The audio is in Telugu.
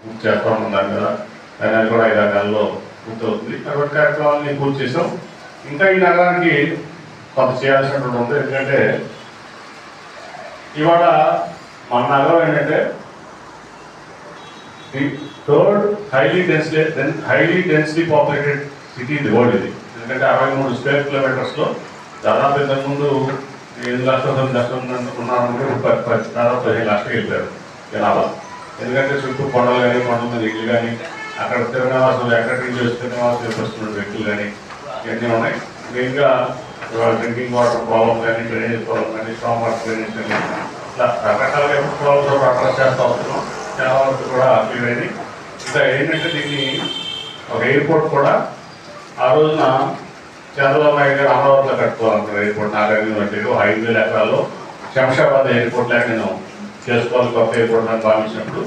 పూర్తి చేస్తూ ఉన్నాం కదా, అది కూడా 5-6 నెలల్లో పూర్తవుతుంది. అటువంటి కార్యక్రమాలని పూర్తి చేసాం. ఇంకా ఈ నగరానికి కొంత చేయాల్సినటువంటి ఉంది. ఎందుకంటే ఇవాళ మన నగరం ఏంటంటే the third highly densely populated city in the world ఇది. ఎందుకంటే 63 స్క్వేర్ కిలోమీటర్స్లో దాదాపు ఇంతకుముందు 7 లక్షల 9 లక్షలు ఉన్నారంటే దాదాపు 15 లక్షలు వెళ్ళారు జనాభా. ఎందుకంటే చుట్టూ కొండలు కానీ, కొండల మీద ఇల్లు కానీ, అక్కడ స్థిర నివాసులు, ఎక్కడి నుంచి స్థిర నివాసులు వస్తున్న వ్యక్తులు కానీ ఇవన్నీ ఉన్నాయి. మెయిన్గా డ్రింకింగ్ వాటర్ ప్రాబ్లం కానీ, డ్రైనేజ్ ప్రాబ్లం కానీ, స్ట్రాంగ్ వాటర్ డ్రైనేజ్ కానీ, ఇట్లా రకరకాలుగా ప్రాబ్లమ్స్ అడ్రస్ చేస్తూ వస్తున్నాం. చాలా వరకు కూడా క్లియర్ అయింది. ఇంకా ఏంటంటే దీన్ని ఒక ఎయిర్పోర్ట్ కూడా ఆ రోజున చంద్రబాబు నాయుడు గారు అమరావతిలో కట్టుకోవాలనుకున్నారు. ఎయిర్పోర్ట్ 4,500 ఎకరాల్లో శంషాబాద్ ఎయిర్పోర్ట్ లాగా నేను చేసుకోవాలి, కొత్త ఎయిర్పోర్ట్ నాకు భావించినప్పుడు